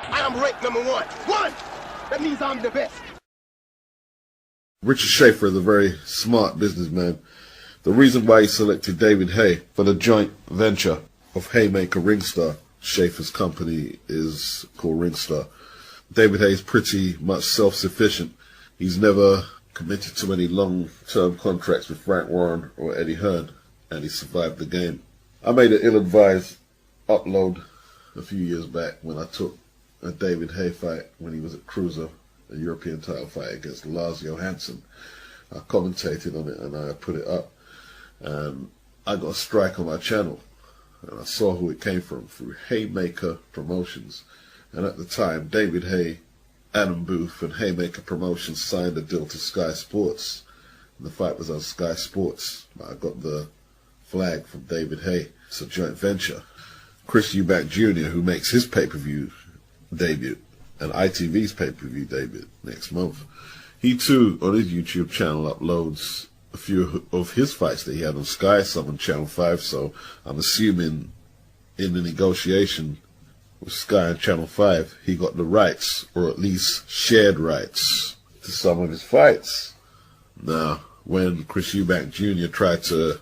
I am ranked number one. One! That means I'm the best. Richard Schaefer is a very smart businessman. The reason why he selected David Haye for the joint venture of Haymaker Ringstar, Schaefer's company is called Ringstar. David Haye is pretty much self-sufficient. He's never committed to any long-term contracts with Frank Warren or Eddie Hearn, and he survived the game. I made an ill-advised upload a few years back when I took a David Haye fight when he was at Cruiser, a European title fight against Lars Johansson. I commentated on it and I put it up, and I got a strike on my channel, and I saw who it came from, through Haymaker Promotions. And at the time, David Haye, Adam Booth and Haymaker Promotions signed a deal to Sky Sports. And the fight was on Sky Sports. I got the flag from David Haye. It's a joint venture. Chris Eubank Jr., who makes his pay-per-view debut and ITV's pay-per-view debut next month, he too on his YouTube channel uploads a few of his fights that he had on Sky, some on Channel 5, so I'm assuming in the negotiation with Sky and Channel 5 he got the rights, or at least shared rights, to some of his fights. Now, when Chris Eubank Jr. tried to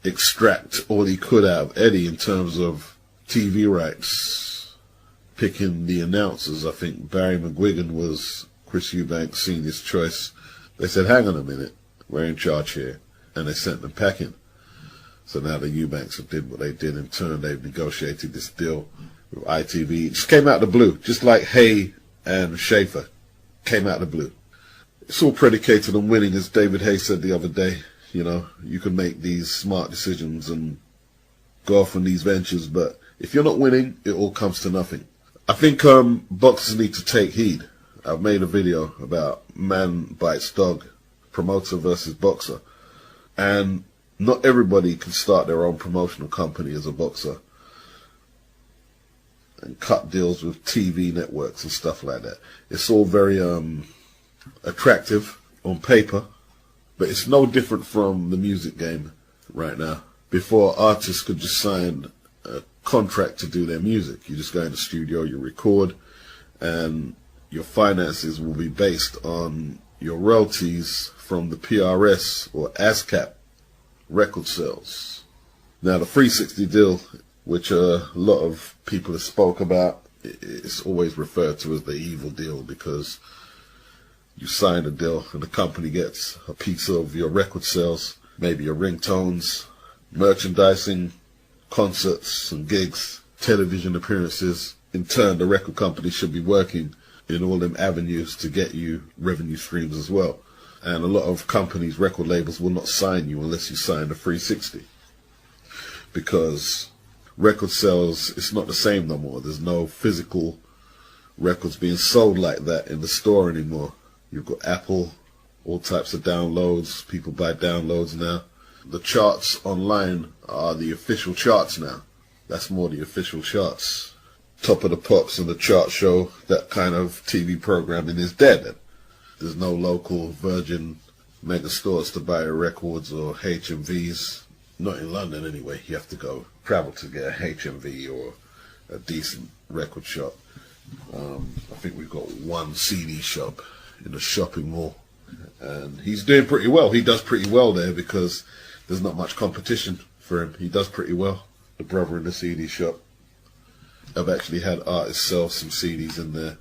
extract all he could out of Eddie in terms of TV rights, picking the announcers, I think Barry McGuigan was Chris Eubank Sr.'s choice. They said, hang on a minute, we're in charge here. And they sent them packing. So now the Eubanks have did what they did. In turn, they've negotiated this deal with ITV. It just came out of the blue, just like Haye and Schaefer came out of the blue. It's all predicated on winning, as David Haye said the other day. You know, you can make these smart decisions and go off on these ventures, but if you're not winning, it all comes to nothing. I think boxers need to take heed. I've made a video about man bites dog, promoter versus boxer. And not everybody can start their own promotional company as a boxer and cut deals with TV networks and stuff like that. It's all very attractive on paper, but it's no different from the music game right now. Before, artists could just sign a contract to do their music. You just go in the studio, you record, and your finances will be based on your royalties from the PRS or ASCAP record sales. Now, the 360 deal, which a lot of people have spoke about, it's always referred to as the evil deal, because you sign a deal and the company gets a piece of your record sales, maybe your ringtones, merchandising, concerts and gigs, television appearances. In turn, the record company should be working in all them avenues to get you revenue streams as well. And a lot of companies, record labels, will not sign you unless you sign the 360. Because record sales, it's not the same no more. There's no physical records being sold like that in the store anymore. You've got Apple, all types of downloads. People buy downloads now. The charts online are the official charts now. That's more the official charts. Top of the Pops and the Chart Show, that kind of TV programming is dead. There's no local Virgin mega stores to buy records or HMVs. Not in London anyway. You have to go travel to get a HMV or a decent record shop. I think we've got one CD shop in a shopping mall. And he's doing pretty well. He does pretty well there because there's not much competition for him. He does pretty well, the brother in the CD shop. I've actually had artists sell some CDs in there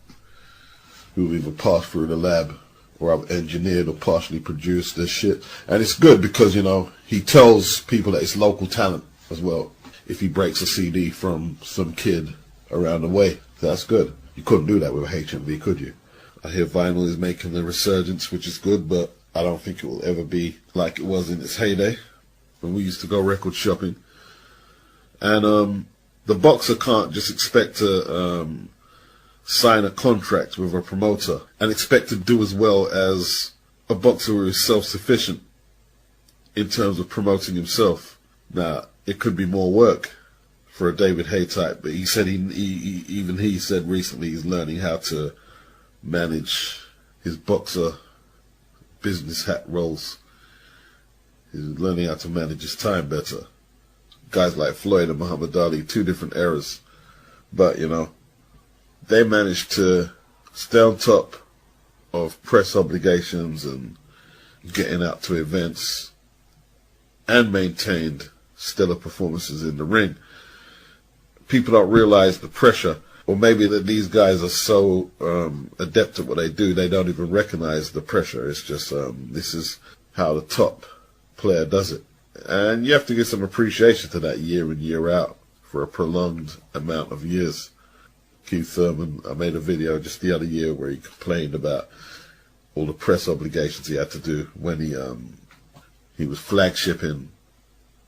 who've either passed through the lab or I've engineered or partially produced this shit. And it's good because, you know, he tells people that it's local talent as well. If he breaks a CD from some kid around the way, that's good. You couldn't do that with HMV, could you? I hear vinyl is making a resurgence, which is good, but I don't think it will ever be like it was in its heyday when we used to go record shopping. And the boxer can't just expect to sign a contract with a promoter and expect to do as well as a boxer who is self-sufficient in terms of promoting himself. Now, it could be more work for a David Haye type, but he said he said recently he's learning how to manage his boxer business hat roles. He's learning how to manage his time better. Guys like Floyd and Muhammad Ali, two different eras. But, they managed to stay on top of press obligations and getting out to events and maintained stellar performances in the ring. People don't realize the pressure, or maybe that these guys are so adept at what they do, they don't even recognize the pressure. It's just, this is how the top player does it. And you have to give some appreciation to that year in, year out for a prolonged amount of years. Keith Thurman, I made a video just the other year where he complained about all the press obligations he had to do when he was flagshipping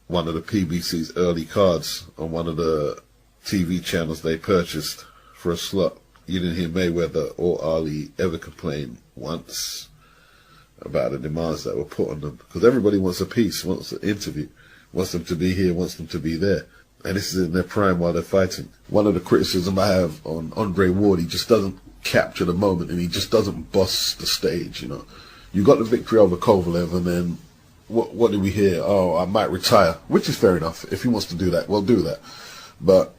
one of the PBC's early cards on one of the TV channels they purchased for a slot. You didn't hear Mayweather or Ali ever complain once about the demands that were put on them, because everybody wants a piece, wants an interview, wants them to be here, wants them to be there. And this is in their prime while they're fighting. One of the criticism I have on Andre Ward, he just doesn't capture the moment, and he just doesn't boss the stage. You got the victory over Kovalev, and then what did we hear? Oh, I might retire, which is fair enough. If he wants to do that, well, do that. But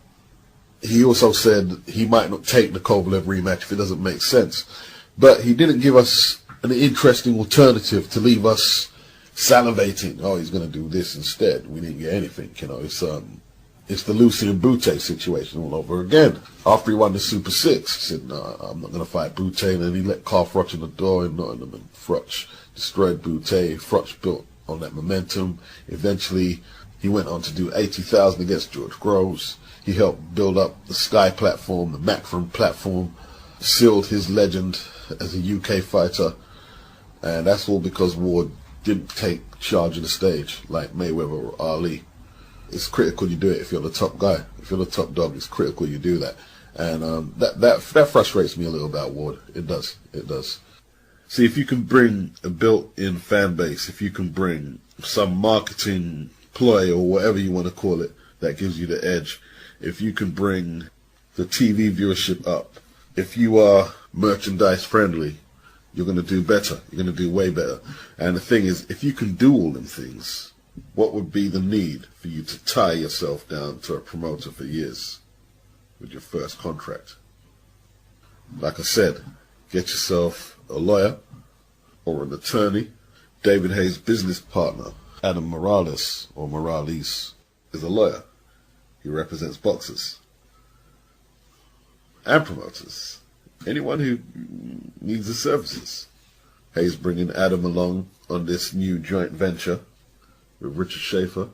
he also said he might not take the Kovalev rematch if it doesn't make sense. But he didn't give us an interesting alternative to leave us salivating. Oh, he's going to do this instead. We didn't get anything. It's the Lucian Bute situation all over again. After he won the Super 6, he said, no, I'm not going to fight Bute. And then he let Carl Froch in the door in Nottingham, and Froch destroyed Bute. Froch built on that momentum. Eventually, he went on to do 80,000 against George Groves. He helped build up the Sky platform, the Macron platform, sealed his legend as a UK fighter. And that's all because Ward didn't take charge of the stage like Mayweather or Ali. It's critical you do it if you're the top guy. If you're the top dog, it's critical you do that. And that frustrates me a little about Ward. It does. It does. See, if you can bring a built-in fan base, if you can bring some marketing ploy or whatever you want to call it that gives you the edge, if you can bring the TV viewership up, if you are merchandise friendly, you're going to do better. You're going to do way better. And the thing is, if you can do all them things, what would be the need for you to tie yourself down to a promoter for years with your first contract? Like I said, get yourself a lawyer or an attorney. David Hayes' business partner, Adam Morales, or Morales, is a lawyer. He represents boxers and promoters. Anyone who needs the services. Hayes bringing Adam along on this new joint venture with Richard Schaefer.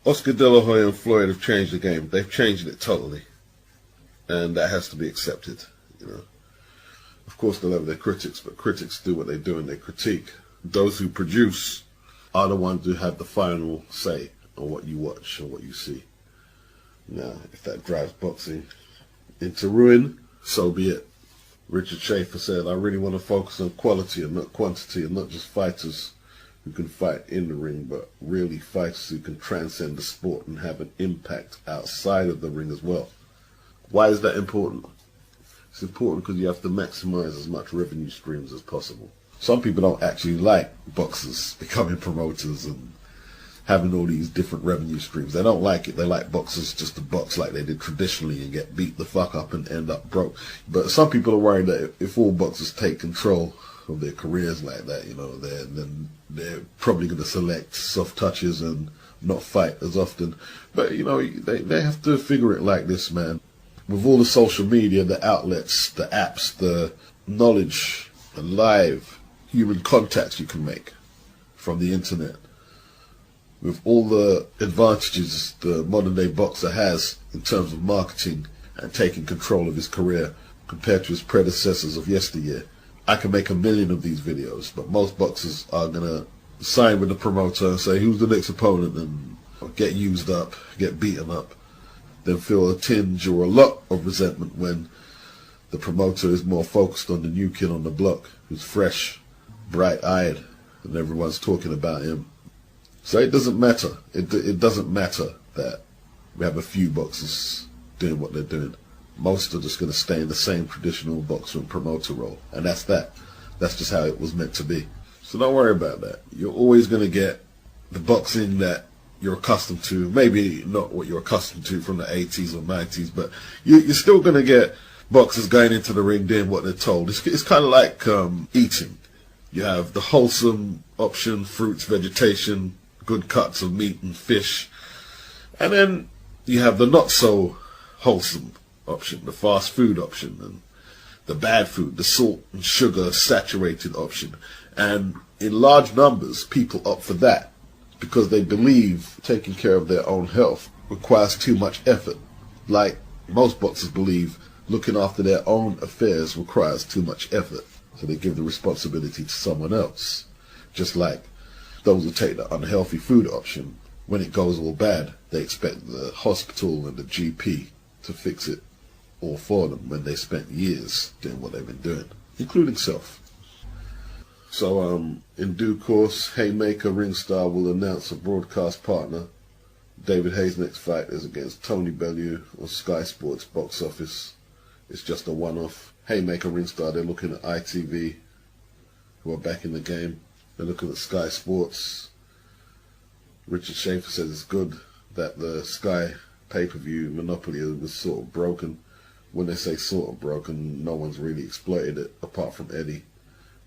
Oscar De La Hoya and Floyd have changed the game. They've changed it totally. And that has to be accepted, Of course, they'll have their critics, but critics do what they do and they critique. Those who produce are the ones who have the final say on what you watch or what you see. Now, if that drives boxing into ruin, so be it. Richard Schaefer said, I really want to focus on quality and not quantity, and not just fighters who can fight in the ring, but really fighters who can transcend the sport and have an impact outside of the ring as well. Why is that important? It's important because you have to maximize as much revenue streams as possible. Some people don't actually like boxers becoming promoters and having all these different revenue streams. They don't like it. They like boxers just to box like they did traditionally and get beat the fuck up and end up broke. But some people are worried that if all boxers take control of their careers like that, then they're probably going to select soft touches and not fight as often. But, they have to figure it like this, man. With all the social media, the outlets, the apps, the knowledge, the live human contacts you can make from the internet, with all the advantages the modern day boxer has in terms of marketing and taking control of his career compared to his predecessors of yesteryear, I can make 1 million of these videos, but most boxers are going to sign with the promoter and say, who's the next opponent, and get used up, get beaten up, then feel a tinge or a lot of resentment when the promoter is more focused on the new kid on the block, who's fresh, bright-eyed, and everyone's talking about him. So it doesn't matter. It doesn't matter that we have a few boxers doing what they're doing. Most are just going to stay in the same traditional boxer and promoter role. And that's that. That's just how it was meant to be. So don't worry about that. You're always going to get the boxing that you're accustomed to. Maybe not what you're accustomed to from the 80s or 90s, but you're still going to get boxers going into the ring doing what they're told. It's kind of like eating. You have the wholesome option, fruits, vegetation, good cuts of meat and fish. And then you have the not so wholesome option, the fast food option, and the bad food, the salt and sugar saturated option. And in large numbers, people opt for that because they believe taking care of their own health requires too much effort. Like most boxers believe looking after their own affairs requires too much effort. So they give the responsibility to someone else. Just like those who take the unhealthy food option, when it goes all bad, they expect the hospital and the GP to fix it all for them when they spent years doing what they've been doing, including self. So in due course, Haymaker Ringstar will announce a broadcast partner. David Haye's next fight is against Tony Bellew on Sky Sports box office. It's just a one-off. Haymaker Ringstar, they're looking at ITV, who are back in the game. They're looking at Sky Sports. Richard Schaefer says it's good that the Sky pay-per-view monopoly was sort of broken. When they say sort of broken, no one's really exploited it, apart from Eddie.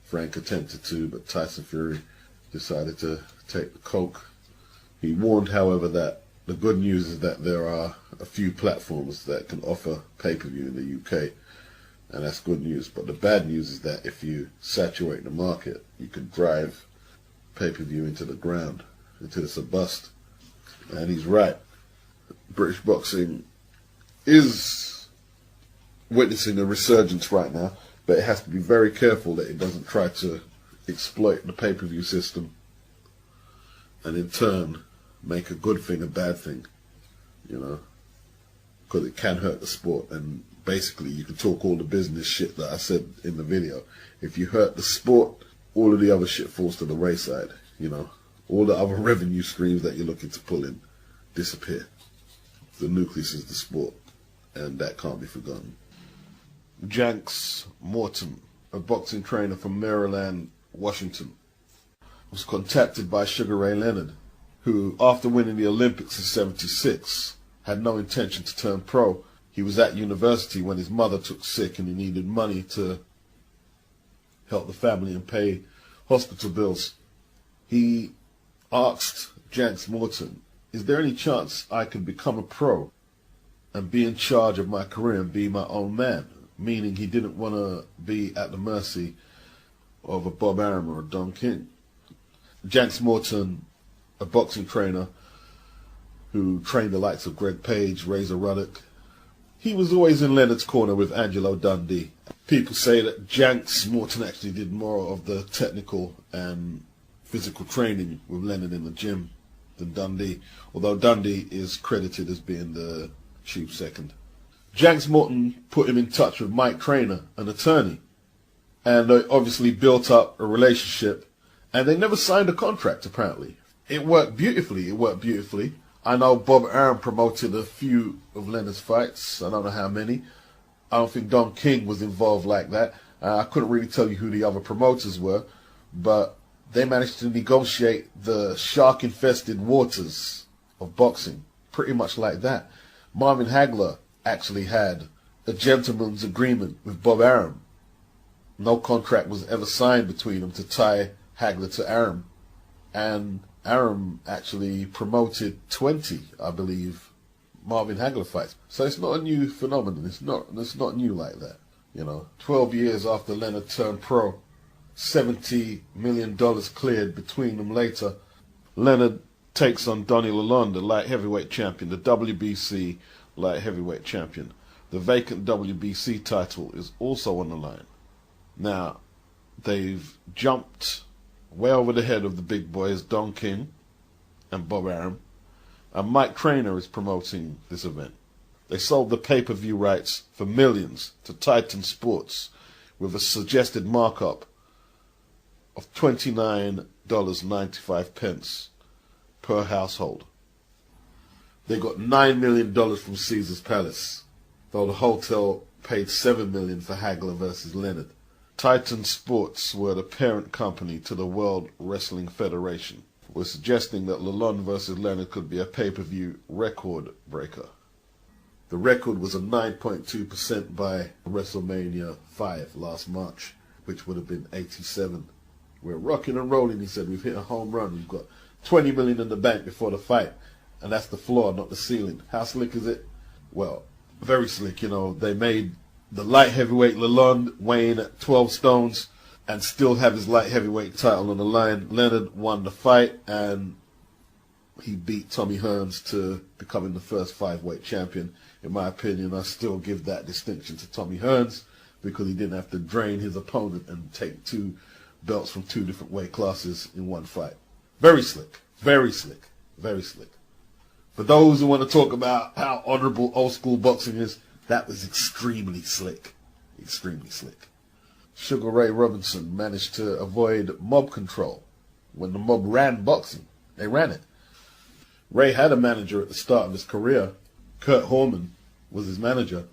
Frank attempted to, but Tyson Fury decided to take the coke. He warned, however, that the good news is that there are a few platforms that can offer pay-per-view in the UK, and that's good news. But the bad news is that if you saturate the market, you could drive pay-per-view into the ground, until it's a bust. And he's right. British boxing is witnessing a resurgence right now, but it has to be very careful that it doesn't try to exploit the pay-per-view system and in turn make a good thing a bad thing, you know, because it can hurt the sport. And basically you can talk all the business shit that I said in the video. If you hurt the sport, all of the other shit falls to the wayside, you know. All the other revenue streams that you're looking to pull in disappear. The nucleus is the sport, and that can't be forgotten. Janks Morton, a boxing trainer from Maryland, Washington, was contacted by Sugar Ray Leonard, who, after winning the Olympics in '76, had no intention to turn pro. He was at university when his mother took sick and he needed money to help the family and pay hospital bills. He asked Janks Morton, is there any chance I could become a pro and be in charge of my career and be my own man? Meaning he didn't want to be at the mercy of a Bob Arum or a Don King. Janks Morton, a boxing trainer who trained the likes of Greg Page, Razor Ruddock, he was always in Leonard's corner with Angelo Dundee. People say that Janks Morton actually did more of the technical and physical training with Leonard in the gym than Dundee, although Dundee is credited as being the chief second. Janks Morton put him in touch with Mike Trainer, an attorney, and they obviously built up a relationship, and they never signed a contract apparently. It worked beautifully. I know Bob Arum promoted a few of Leonard's fights. I don't know how many. I don't think Don King was involved like that. I couldn't really tell you who the other promoters were, but they managed to negotiate the shark-infested waters of boxing, pretty much like that. Marvin Hagler actually had a gentleman's agreement with Bob Arum. No contract was ever signed between them to tie Hagler to Arum. And Arum actually promoted 20, I believe, Marvin Hagler fights. So it's not a new phenomenon. It's not new like that. You know, 12 years after Leonard turned pro, $70 million cleared between them later. Leonard takes on Donnie Lalonde, the light heavyweight champion, the WBC light heavyweight champion. The vacant WBC title is also on the line. Now, they've jumped way over the head of the big boys, Don King and Bob Arum, and Mike Trainer is promoting this event. They sold the pay-per-view rights for millions to Titan Sports with a suggested markup of $29.95 per household. They got $9 million from Caesar's Palace, though the hotel paid $7 million for Hagler versus Leonard. Titan Sports were the parent company to the World Wrestling Federation, was suggesting that Lalonde versus Leonard could be a pay-per-view record breaker. The record was a 9.2% by WrestleMania 5 last March, which would have been 87. We're rocking and rolling, he said. We've hit a home run. We've got 20 million in the bank before the fight. And that's the floor, not the ceiling. How slick is it? Well, very slick. You know, they made the light heavyweight Lalonde weighing at 12 stones and still have his light heavyweight title on the line. Leonard won the fight, and he beat Tommy Hearns to becoming the first 5-weight champion. In my opinion, I still give that distinction to Tommy Hearns because he didn't have to drain his opponent and take 2 belts from 2 different weight classes in one fight. Very slick. Very slick. Very slick. For those who want to talk about how honorable old school boxing is, that was extremely slick. Extremely slick. Sugar Ray Robinson managed to avoid mob control. When the mob ran boxing, they ran it. Ray had a manager at the start of his career. Kurt Horman was his manager,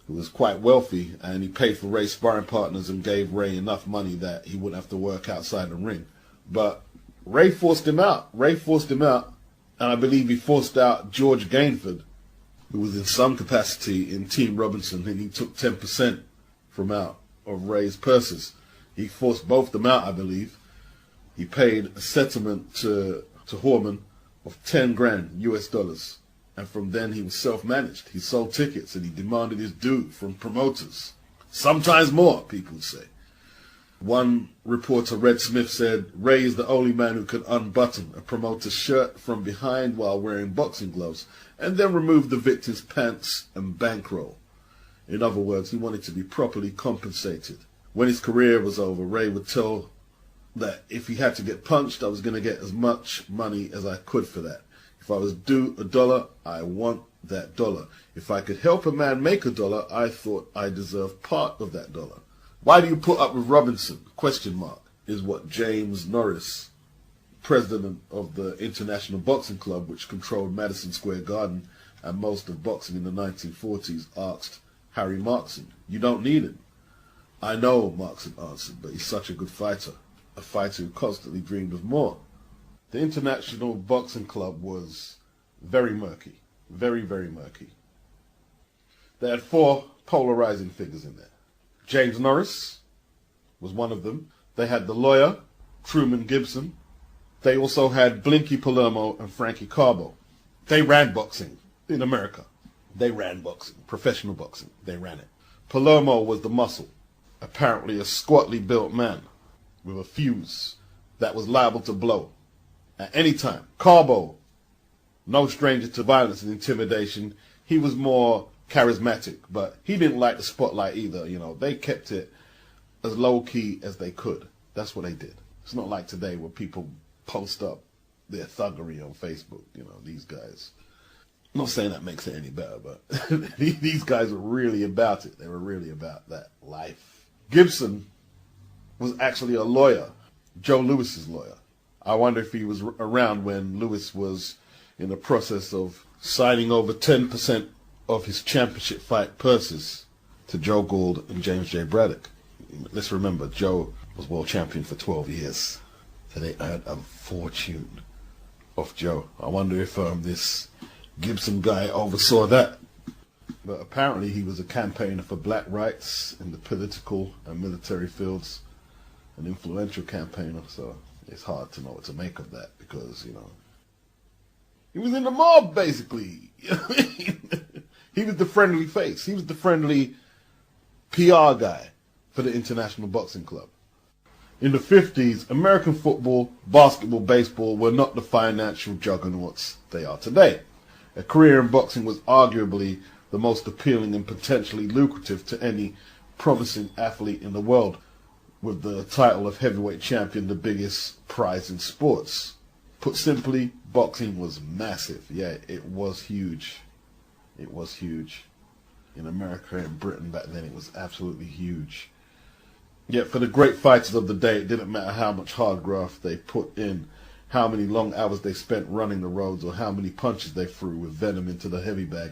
who was quite wealthy, and he paid for Ray's sparring partners and gave Ray enough money that he wouldn't have to work outside the ring. But Ray forced him out. Ray forced him out, and I believe he forced out George Gainford, who was in some capacity in Team Robinson, and he took 10% from out of Ray's purses. He forced both of them out, I believe. He paid a settlement to Horman of 10 grand US dollars. And from then he was self-managed. He sold tickets and he demanded his due from promoters. Sometimes more, people would say. One reporter, Red Smith, said, Ray is the only man who could unbutton a promoter's shirt from behind while wearing boxing gloves and then remove the victim's pants and bankroll. In other words, he wanted to be properly compensated. When his career was over, Ray would tell that if he had to get punched, I was going to get as much money as I could for that. If I was due $1, I want that $1. If I could help a man make $1, I thought I deserved part of that $1. Why do you put up with Robinson? Question mark, is what James Norris, president of the International Boxing Club, which controlled Madison Square Garden and most of boxing in the 1940s, asked Harry Markson. You don't need him. I know, Markson answered, but he's such a good fighter. A fighter who constantly dreamed of more. The International Boxing Club was very murky. Very, very murky. They had 4 polarizing figures in there. James Norris was one of them. They had the lawyer, Truman Gibson. They also had Blinky Palermo and Frankie Carbo. They ran boxing in America. They ran boxing, professional boxing. They ran it. Palermo was the muscle, apparently a squatly built man with a fuse that was liable to blow at any time. Carbo, no stranger to violence and intimidation. He was more charismatic, but he didn't like the spotlight either. You know, they kept it as low-key as they could. That's what they did. It's not like today where people post up their thuggery on Facebook. You know, these guys. I'm not saying that makes it any better, but these guys were really about it. They were really about that life. Gibson was actually a lawyer, Joe Louis's lawyer. I wonder if he was around when Louis was in the process of signing over 10% of his championship fight purses to Joe Gould and James J. Braddock. Let's remember, Joe was world champion for 12 years. So they earned a fortune off Joe. I wonder if this Gibson guy oversaw that. But apparently he was a campaigner for black rights in the political and military fields, an influential campaigner, so it's hard to know what to make of that because, you know, he was in the mob, basically. He was the friendly face. He was the friendly PR guy for the International Boxing Club. In the 50s, American football, basketball, baseball were not the financial juggernauts they are today. A career in boxing was arguably the most appealing and potentially lucrative to any promising athlete in the world, with the title of heavyweight champion the biggest prize in sports. Put simply, boxing was massive. Yeah, it was huge. It was huge. In America and Britain back then, it was absolutely huge. Yet for the great fighters of the day, it didn't matter how much hard graft they put in, how many long hours they spent running the roads, or how many punches they threw with venom into the heavy bag.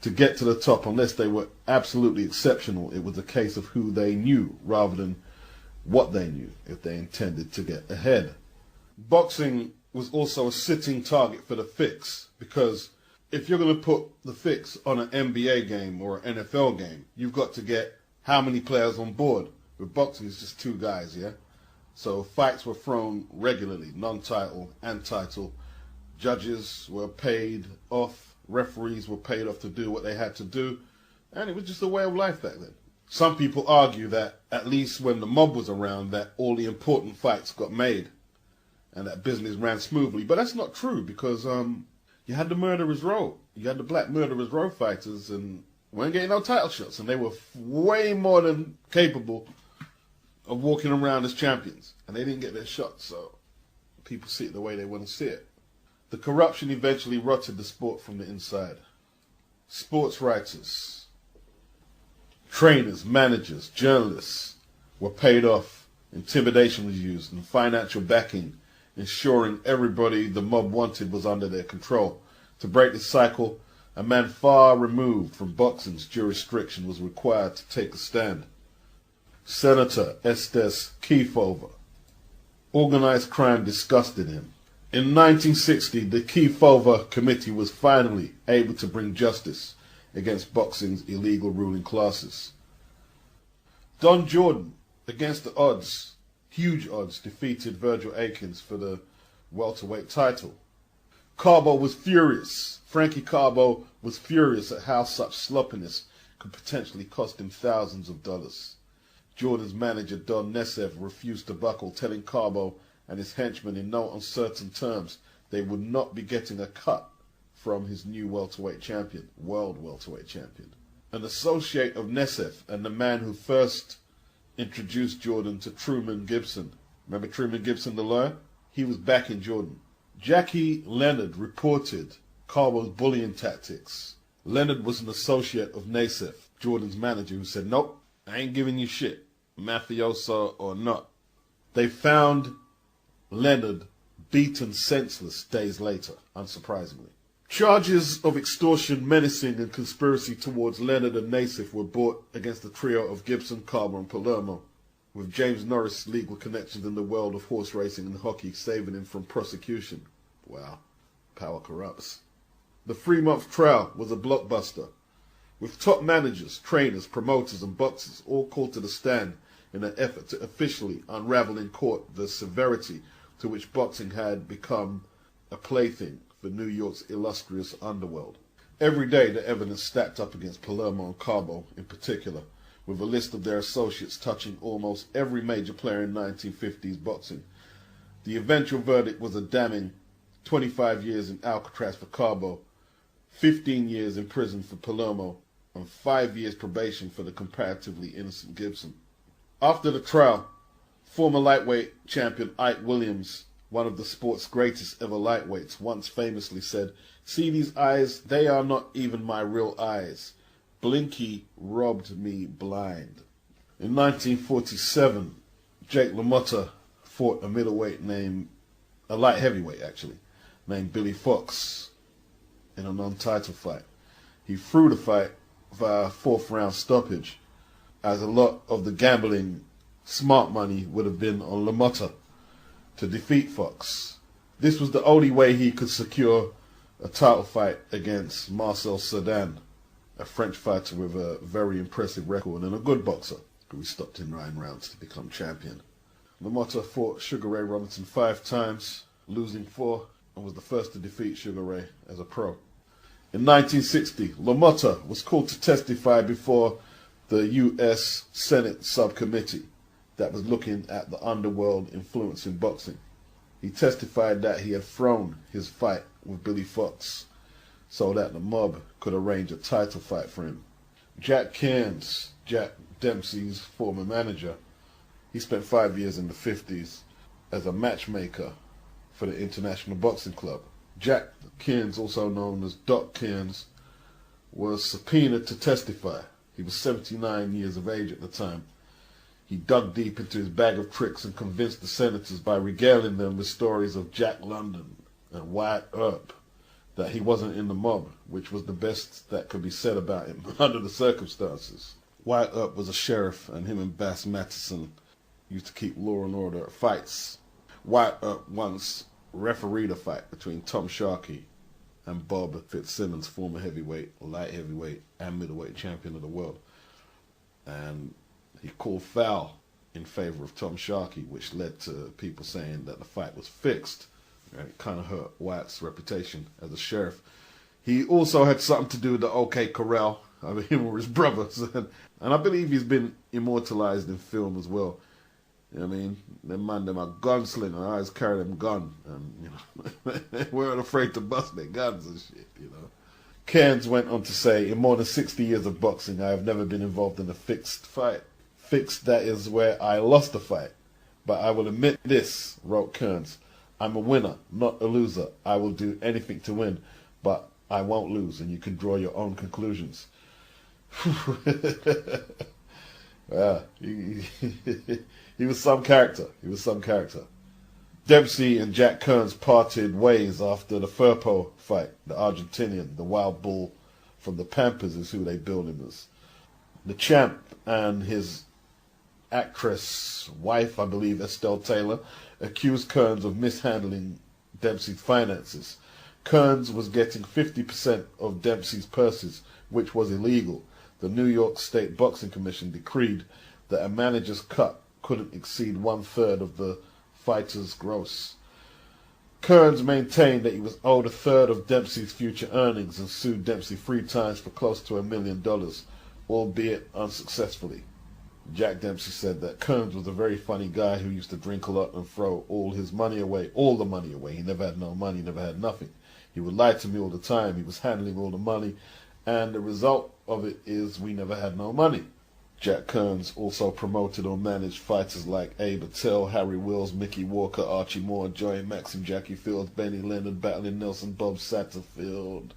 To get to the top, unless they were absolutely exceptional, it was a case of who they knew rather than what they knew if they intended to get ahead. boxing was also a sitting target for the fix, because if you're going to put the fix on an NBA game or an NFL game, you've got to get how many players on board. With boxing, it's just two guys, yeah? So fights were thrown regularly, non-title and title. Judges were paid off, referees were paid off to do what they had to do, and it was just a way of life back then. Some people argue that at least when the mob was around, that all the important fights got made and that business ran smoothly. But that's not true, because you had the Murderers Row. You had the Black Murderers Row fighters, and weren't getting no title shots, and they were way more than capable of walking around as champions, and they didn't get their shots, so people see it the way they want to see it. The corruption eventually rotted the sport from the inside. Sports writers, trainers, managers, journalists were paid off, intimidation was used, and financial backing, ensuring everybody the mob wanted was under their control. To break this cycle, a man far removed from boxing's jurisdiction was required to take a stand. Senator Estes Kefauver. Organized crime disgusted him. In 1960, the Kefauver Committee was finally able to bring justice against boxing's illegal ruling classes. Don Jordan, against the odds, huge odds, defeated Virgil Akins for the welterweight title. Carbo was furious. Frankie Carbo was furious at how such sloppiness could potentially cost him thousands of dollars. Jordan's manager, Don Nesev, refused to buckle, telling Carbo and his henchmen in no uncertain terms they would not be getting a cut from his new world welterweight champion. An associate of Nesev and the man who first introduced Jordan to Truman Gibson. Remember Truman Gibson, the lawyer? He was backing Jordan. Jackie Leonard reported Carbo's bullying tactics. Leonard was an associate of Nesev, Jordan's manager, who said, "Nope, I ain't giving you shit, mafioso or not." They found Leonard beaten senseless days later, unsurprisingly. Charges of extortion, menacing, and conspiracy towards Leonard and Nesev were brought against the trio of Gibson, Carbo, and Palermo, with James Norris' legal connections in the world of horse racing and hockey saving him from prosecution. Wow, power corrupts. The 3-month trial was a blockbuster, with top managers, trainers, promoters, and boxers all called to the stand in an effort to officially unravel in court the severity to which boxing had become a plaything for New York's illustrious underworld. Every day the evidence stacked up against Palermo and Carbo in particular, with a list of their associates touching almost every major player in 1950s boxing. The eventual verdict was a damning 25 years in Alcatraz for Carbo, 15 years in prison for Palermo, and 5 years probation for the comparatively innocent Gibson. After the trial, former lightweight champion Ike Williams, one of the sport's greatest ever lightweights, once famously said, "See these eyes? They are not even my real eyes. Blinky robbed me blind." In 1947, Jake LaMotta fought a light heavyweight named Billy Fox in a non-title fight. He threw the fight via 4th round stoppage, as a lot of the gambling smart money would have been on LaMotta to defeat Fox. This was the only way he could secure a title fight against Marcel Cerdan, a French fighter with a very impressive record and a good boxer, who stopped in 9 rounds to become champion. LaMotta fought Sugar Ray Robinson 5 times, losing 4, and was the first to defeat Sugar Ray as a pro. In 1960, LaMotta was called to testify before the U.S. Senate subcommittee that was looking at the underworld influence in boxing. He testified that he had thrown his fight with Billy Fox so that the mob could arrange a title fight for him. Jack Cairns, Jack Dempsey's former manager, he spent 5 years in the 50s as a matchmaker for the International Boxing Club. Jack Cairns, also known as Doc Cairns, was subpoenaed to testify. He was 79 years of age at the time. He dug deep into his bag of tricks and convinced the senators by regaling them with stories of Jack London and Wyatt Earp that he wasn't in the mob, which was the best that could be said about him under the circumstances. Wyatt Earp was a sheriff, and him and Bass Mattison used to keep law and order at fights. Wyatt once refereed a fight between Tom Sharkey and Bob Fitzsimmons, former heavyweight, light heavyweight, and middleweight champion of the world. And he called foul in favor of Tom Sharkey, which led to people saying that the fight was fixed. And it kind of hurt Wyatt's reputation as a sheriff. He also had something to do with the OK Corral. I mean, him or his brothers. And I believe he's been immortalized in film as well. You know what I mean? Them are gunslingers. I always carry them gun. And, you know, they weren't afraid to bust their guns and shit, you know. Kearns went on to say, in more than 60 years of boxing, I have never been involved in a fixed fight. Fixed, that is where I lost a fight. But I will admit this, wrote Kearns. I'm a winner, not a loser. I will do anything to win, but I won't lose, and you can draw your own conclusions. He was some character. He was some character. Dempsey and Jack Kearns parted ways after the Firpo fight. The Argentinian, the wild bull from the Pampas, is who they billed him as. The champ and his actress wife, I believe, Estelle Taylor, accused Kearns of mishandling Dempsey's finances. Kearns was getting 50% of Dempsey's purses, which was illegal. The New York State Boxing Commission decreed that a manager's cut couldn't exceed 1/3 of the fighter's gross. Kearns maintained that he was owed 1/3 of Dempsey's future earnings and sued Dempsey 3 times for close to $1 million, albeit unsuccessfully. Jack Dempsey said that Kearns was a very funny guy who used to drink a lot and throw all his money away, all the money away. He never had no money, never had nothing. He would lie to me all the time. He was handling all the money, and the result of it is we never had no money. Jack Kearns also promoted or managed fighters like Abe Attell, Harry Wills, Mickey Walker, Archie Moore, Joey Maxim, Jackie Fields, Benny Leonard, Battling Nelson, Bob Satterfield,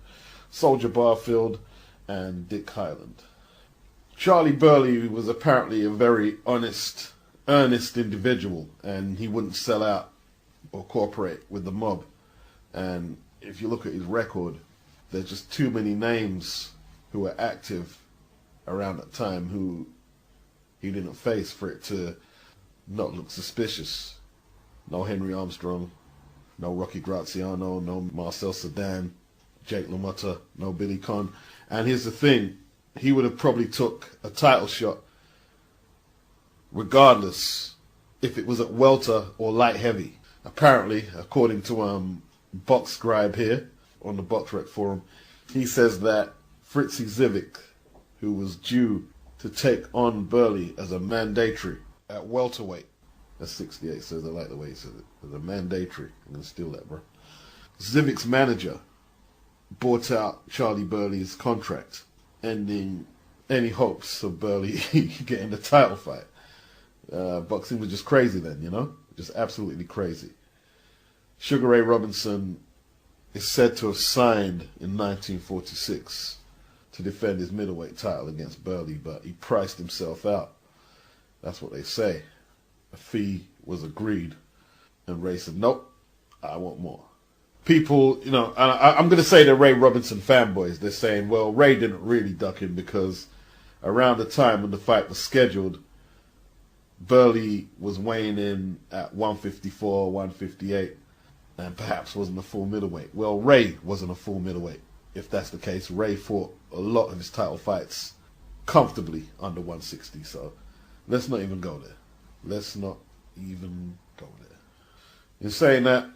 Soldier Barfield, and Dick Hyland. Charlie Burley was apparently a very honest, earnest individual, and he wouldn't sell out or cooperate with the mob. And if you look at his record, there's just too many names who were active around that time who he didn't face for it to not look suspicious. No Henry Armstrong, no Rocky Graziano, no Marcel Sedan, Jake LaMotta, no Billy Conn. And here's the thing, he would have probably took a title shot regardless if it was at welter or light heavy. Apparently, according to Box Scribe here on the BoxRec forum, he says that Fritzy Zivic, who was due to take on Burley as a mandatory at welterweight. That's 68, says I like the way he says it. As a mandatory. I'm going to steal that, bro. Zivic's manager bought out Charlie Burley's contract, ending any hopes of Burley getting the title fight. Boxing was just crazy then, you know? Just absolutely crazy. Sugar Ray Robinson is said to have signed in 1946 to defend his middleweight title against Burley, but he priced himself out. That's what they say. A fee was agreed, and Ray said, nope, I want more. People, you know, I'm going to say they're Ray Robinson fanboys. They're saying, well, Ray didn't really duck him because around the time when the fight was scheduled, Burley was weighing in at 154, 158, and perhaps wasn't a full middleweight. Well, Ray wasn't a full middleweight. If that's the case, Ray fought a lot of his title fights comfortably under 160. So let's not even go there. Let's not even go there. In saying that,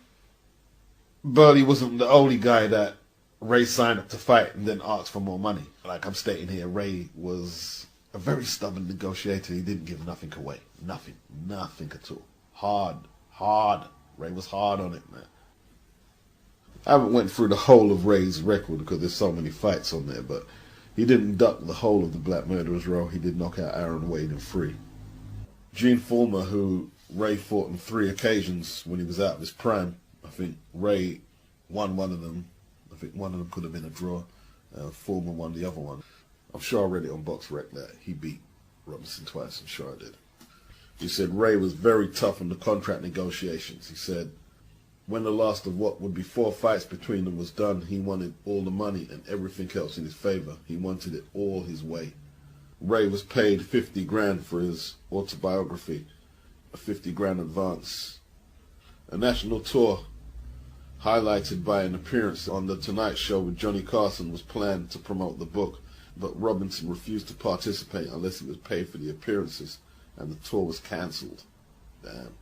Burley wasn't the only guy that Ray signed up to fight and then asked for more money. Like I'm stating here, Ray was a very stubborn negotiator. He didn't give nothing away. Nothing at all. Hard. Ray was hard on it, man. I haven't went through the whole of Ray's record because there's so many fights on there, but he didn't duck the whole of the Black Murderers Row. He did knock out Aaron Wade in 3. Gene Fulmer, who Ray fought on 3 occasions when he was out of his prime, I think Ray won one of them. I think one of them could have been a draw. Fulmer won the other one. I'm sure I read it on BoxRec that he beat Robinson twice. I'm sure I did. He said Ray was very tough on the contract negotiations. He said when the last of what would be 4 fights between them was done, he wanted all the money and everything else in his favor. He wanted it all his way. Ray was paid $50,000 for his autobiography, a $50,000 advance. A national tour highlighted by an appearance on The Tonight Show with Johnny Carson was planned to promote the book, but Robinson refused to participate unless he was paid for the appearances, and the tour was cancelled. Damn.